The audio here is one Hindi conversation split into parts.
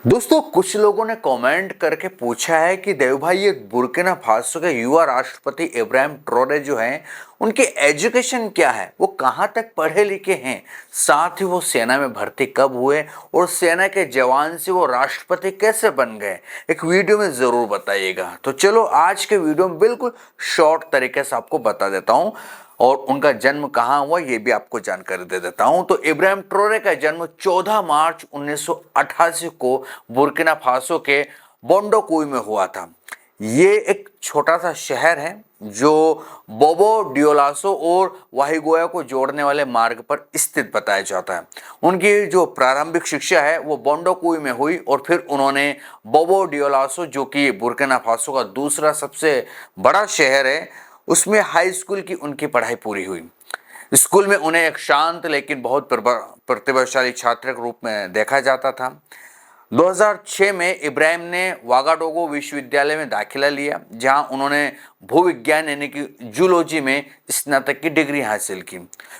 दोस्तों कुछ लोगों ने कमेंट करके पूछा है कि देव भाई ये बुर्किना फासो के युवा राष्ट्रपति इब्राहिम ट्रोरे जो हैं उनकी एजुकेशन क्या है, वो कहाँ तक पढ़े लिखे हैं, साथ ही वो सेना में भर्ती कब हुए और सेना के जवान से वो राष्ट्रपति कैसे बन गए, एक वीडियो में जरूर बताइएगा। तो चलो आज के वीडियो में बिल्कुल शॉर्ट तरीके से आपको बता देता हूँ और उनका जन्म कहाँ हुआ ये भी आपको जानकारी दे देता हूं। तो इब्राहिम ट्रोरे का जन्म 14 मार्च 1988 को बुर्किना फासो के बोंडोकुई में हुआ था। ये एक छोटा सा शहर है जो बोबो डियोलासो और वाहिगोया को जोड़ने वाले मार्ग पर स्थित बताया जाता है। उनकी जो प्रारंभिक शिक्षा है वो बोंडोकुई में हुई और फिर उन्होंने बोबो डियोलासो, जो कि बुर्किना फासो का दूसरा सबसे बड़ा शहर है, उसमें हाई स्कूल की उनकी पढ़ाई पूरी हुई। स्कूल में उन्हें एक शांत लेकिन बहुत प्रतिभाशाली छात्र के रूप में देखा जाता था। 2006 में इब्राहिम ने वागाडोगो विश्वविद्यालय में दाखिला लिया, जहां उन्होंने भूविज्ञान यानी कि जूलॉजी में स्नातक की डिग्री हासिल की।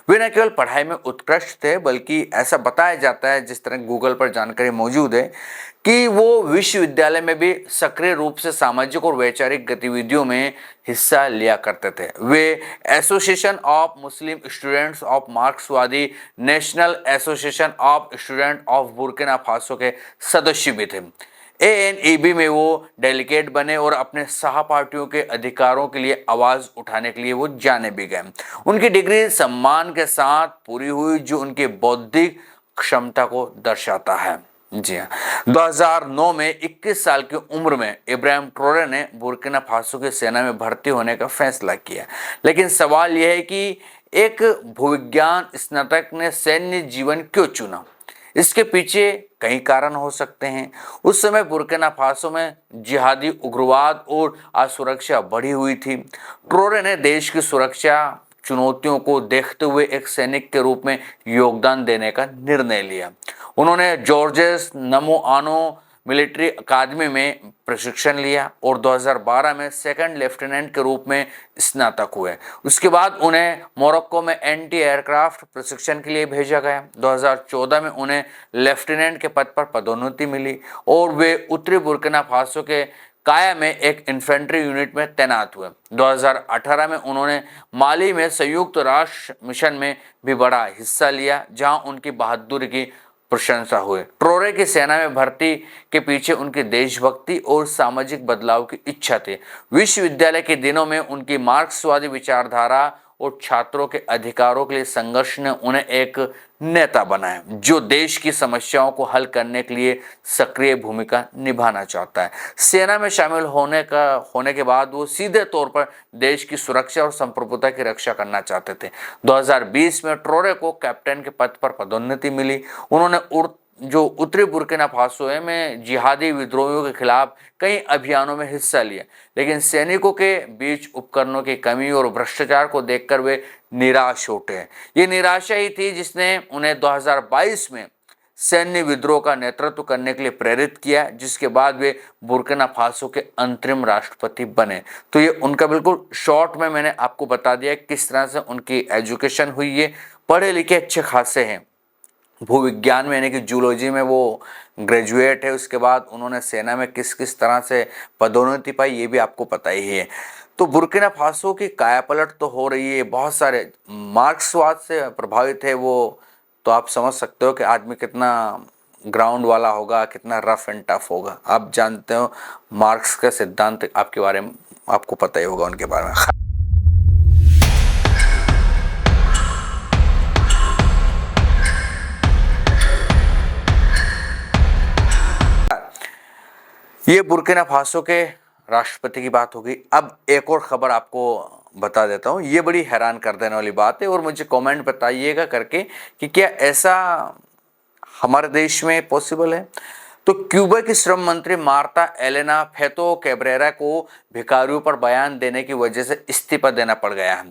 वे न केवल पढ़ाई में उत्कृष्ट थे बल्कि ऐसा बताया जाता है, जिस तरह गूगल पर जानकारी मौजूद है, कि वो विश्वविद्यालय में भी सक्रिय रूप से सामाजिक और वैचारिक गतिविधियों में हिस्सा लिया करते थे। वे association of Muslim students of मार्क्सवादी national association of student of Burkina Faso के सदस्य भी थे। एएनईबी में वो डेलीगेट बने और अपने सहपाठियों के अधिकारों के लिए आवाज उठाने के लिए वो जाने भी गए। उनकी डिग्री सम्मान के साथ पूरी हुई, जो उनकी बौद्धिक क्षमता को दर्शाता है। जी हाँ, 2009 में 21 साल की उम्र में इब्राहिम ट्रोरे ने बुर्किना फासो की सेना में भर्ती होने का फैसला किया। लेकिन सवाल यह है कि एक भूविज्ञान स्नातक ने सैन्य जीवन क्यों चुना? इसके पीछे कई कारण हो सकते हैं। उस समय बुर्किना फासो में जिहादी उग्रवाद और असुरक्षा बढ़ी हुई थी। ट्रोरे ने देश की सुरक्षा चुनौतियों को देखते हुए एक सैनिक के रूप में योगदान देने का निर्णय लिया। उन्होंने जॉर्जेस नमोआनो मिलिट्री अकादमी में प्रशिक्षण लिया और 2012 में सेकंड लेफ्टिनेंट के रूप में स्नातक हुए। उसके बाद उन्हें मोरक्को में एंटी एयरक्राफ्ट प्रशिक्षण के लिए भेजा गया। 2014 में उन्हें लेफ्टिनेंट के पद पर पदोन्नति मिली और वे उत्तरी बुर्किना फासो के काया में एक इन्फेंट्री यूनिट में तैनात हुए। 2018 में उन्होंने माली में संयुक्त राष्ट्र मिशन में भी बड़ा हिस्सा लिया, जहां उनकी बहादुरी की प्रशंसा हुई। ट्रोरे की सेना में भर्ती के पीछे उनकी देशभक्ति और सामाजिक बदलाव की इच्छा थी। विश्वविद्यालय के दिनों में उनकी मार्क्सवादी विचारधारा और छात्रों के अधिकारों के लिए संघर्ष ने उन्हें एक नेता बनाया, जो देश की समस्याओं को हल करने के लिए सक्रिय भूमिका निभाना चाहता है। सेना में शामिल होने के बाद वो सीधे तौर पर देश की सुरक्षा और संप्रभुता की रक्षा करना चाहते थे। 2020 में ट्रोरे को कैप्टन के पद पर पदोन्नति मिली। उन्होंने जो उत्तरी बुर्किना फासो में जिहादी विद्रोहियों के खिलाफ कई अभियानों में हिस्सा लिया, लेकिन सैनिकों के बीच उपकरणों की कमी और भ्रष्टाचार को देखकर वे निराश उठे। ये निराशा ही थी जिसने उन्हें 2022 में सैन्य विद्रोह का नेतृत्व करने के लिए प्रेरित किया, जिसके बाद वे बुर्किना फासो के अंतरिम राष्ट्रपति बने। तो ये उनका बिल्कुल शॉर्ट में मैंने आपको बता दिया किस तरह से उनकी एजुकेशन हुई है। पढ़े लिखे अच्छे खासे हैं, भूविज्ञान में यानी कि जूलॉजी में वो ग्रेजुएट है। उसके बाद उन्होंने सेना में किस किस तरह से पदोन्नति पाई ये भी आपको पता ही है। तो बुर्किना फासो की कायापलट तो हो रही है, बहुत सारे मार्क्सवाद से प्रभावित है वो, तो आप समझ सकते हो कि आदमी कितना ग्राउंड वाला होगा, कितना रफ एंड टफ होगा। आप जानते हो मार्क्स का सिद्धांत आपके बारे में आपको पता ही होगा उनके बारे में। ये बुर्किना फासो के राष्ट्रपति की बात होगी। अब एक और खबर आपको बता देता हूँ, ये बड़ी हैरान कर देने वाली बात है और मुझे कमेंट बताइएगा करके कि क्या ऐसा हमारे देश में पॉसिबल है। तो क्यूबा की श्रम मंत्री मार्ता एलेना फेतो कैब्रेरा को भिखारियों पर बयान देने की वजह से इस्तीफा देना पड़ गया है।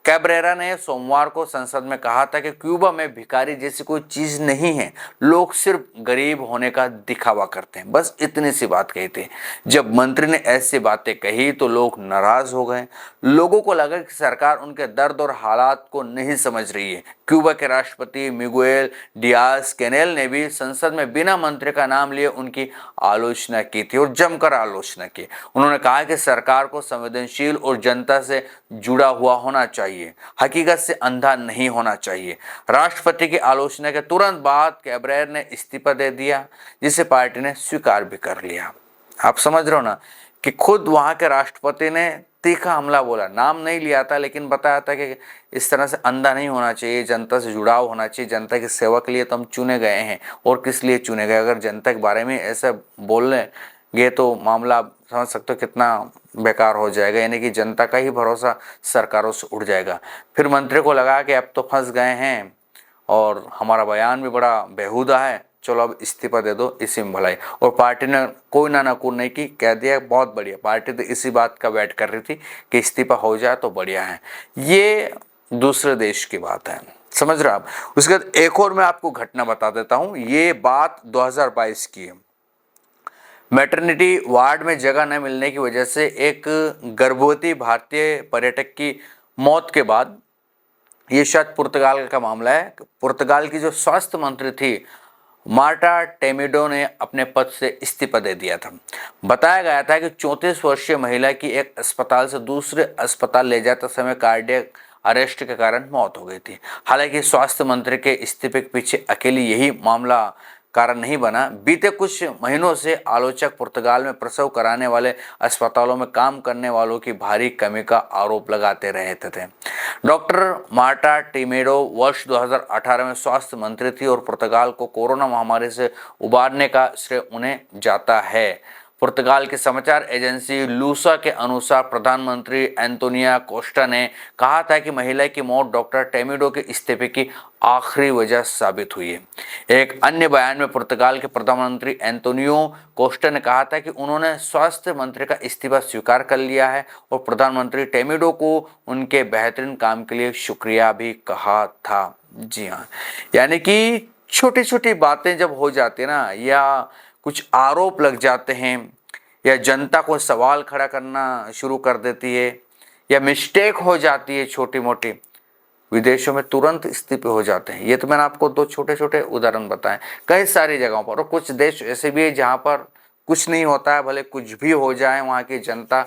कैब्रेरा ने सोमवार को संसद में कहा था कि क्यूबा में भिखारी जैसी कोई चीज नहीं है, लोग सिर्फ गरीब होने का दिखावा करते हैं। बस इतनी सी बात कही थी। जब मंत्री ने ऐसी बातें कही तो लोग नाराज हो गए। लोगों को लगा कि सरकार उनके दर्द और हालात को नहीं समझ रही है। क्यूबा के राष्ट्रपति मिगुएल डियाज कैनेल ने भी संसद में बिना मंत्री का नाम लिए उनकी आलोचना की थी और जमकर आलोचना की। उन्होंने कहा कि सरकार को संवेदनशील और जनता से जुड़ा हुआ होना चाहिए, हकीकत से अंधा नहीं होना चाहिए। राष्ट्रपति की आलोचना के तुरंत बाद कैब्रेरा ने इस्तीफा दे दिया, जिसे पार्टी ने स्वीकार भी कर लिया। आप समझ रहे हो ना कि खुद वहां के राष्ट्रपति ने तीखा हमला बोला, नाम नहीं लिया था लेकिन बताया था कि इस तरह से अंधा नहीं होना चाहिए, जनता से जुड़ाव होना चाहिए, जनता की सेवा के लिए तो हम चुने गए हैं। और किस लिए चुने गए? अगर जनता के बारे में ऐसा बोलने तो मामला आप समझ सकते हो कितना बेकार हो जाएगा, यानी कि जनता का ही भरोसा सरकारों से उड़ जाएगा। फिर मंत्री को लगा कि अब तो फंस गए हैं और हमारा बयान भी बड़ा बेहुदा है, चलो अब इस्तीफा दे दो, इसी में भलाई। और पार्टी ने कोई ना नकुर नहीं की, कह दिया बहुत बढ़िया। पार्टी तो इसी बात का वेट कर रही थी कि इस्तीफा हो जाए तो बढ़िया है। ये दूसरे देश की बात है, समझ रहे आप। उसके बाद एक और मैं आपको घटना बता देता हूँ। ये बात 2022 की है। मैटरनिटी वार्ड में जगह न मिलने की वजह से एक गर्भवती भारतीय पर्यटक की मौत के बाद, ये शायद पुर्तगाल का मामला है, पुर्तगाल की जो स्वास्थ्य मंत्री थी मार्टा टेमिडो ने अपने पद से इस्तीफा दे दिया था। बताया गया था कि 34 वर्षीय महिला की एक अस्पताल से दूसरे अस्पताल ले जाते समय कार्डियक अरेस्ट के कारण मौत हो गई थी। हालांकि स्वास्थ्य मंत्री के इस्तीफे के पीछे अकेली यही मामला कारण नहीं बना। बीते कुछ महीनों से आलोचक पुर्तगाल में प्रसव कराने वाले अस्पतालों में काम करने वालों की भारी कमी का आरोप लगाते रहते थे। डॉक्टर मार्टा टिमेडो वर्ष 2018 में स्वास्थ्य मंत्री थी और पुर्तगाल को कोरोना महामारी से उबारने का श्रेय उन्हें जाता है। पुर्तगाल की समाचार एजेंसी लूसा के अनुसार प्रधानमंत्री एंटोनियो कोस्टा ने कहा था कि महिला की मौत डॉक्टर टेमिडो के इस्तीफे की आखिरी वजह साबित हुई है। एक अन्य बयान में पुर्तगाल के प्रधानमंत्री एंटोनियो कोस्टा ने कहा था कि उन्होंने स्वास्थ्य मंत्री का इस्तीफा स्वीकार कर लिया है और प्रधानमंत्री टेमिडो को उनके बेहतरीन काम के लिए शुक्रिया भी कहा था। जी हाँ, यानी कि छोटी छोटी बातें जब हो जाती है ना, या कुछ आरोप लग जाते हैं, या जनता को सवाल खड़ा करना शुरू कर देती है, या मिस्टेक हो जाती है छोटी मोटी, विदेशों में तुरंत इस्तीफे हो जाते हैं। ये तो मैंने आपको दो छोटे छोटे उदाहरण बताए कई सारी जगहों पर। और कुछ देश ऐसे भी है जहाँ पर कुछ नहीं होता है, भले कुछ भी हो जाए, वहाँ की जनता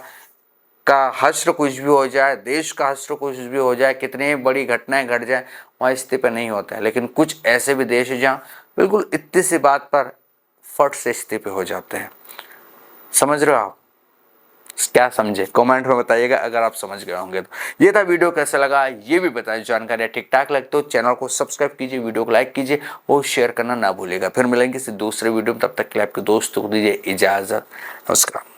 का हश्र कुछ भी हो जाए, देश का हश्र कुछ भी हो जाए, कितनी बड़ी घटनाएं घट जाए, वहाँ इस्तीफे नहीं होते हैं। लेकिन कुछ ऐसे भी देश हैं जहाँ बिल्कुल इतनी सी बात पर फट से इस्तीफे हो जाते हैं। समझ रहे हो आप? क्या समझे कमेंट में बताइएगा अगर आप समझ गए होंगे तो। ये था वीडियो, कैसा लगा ये भी बताइए। जानकारी ठीक ठाक लगे तो चैनल को सब्सक्राइब कीजिए, वीडियो को लाइक कीजिए और शेयर करना ना भूलिएगा। फिर मिलेंगे किसी दूसरे वीडियो में, तब तक के लिए आपके दोस्तों को दीजिए इजाजत। नमस्कार।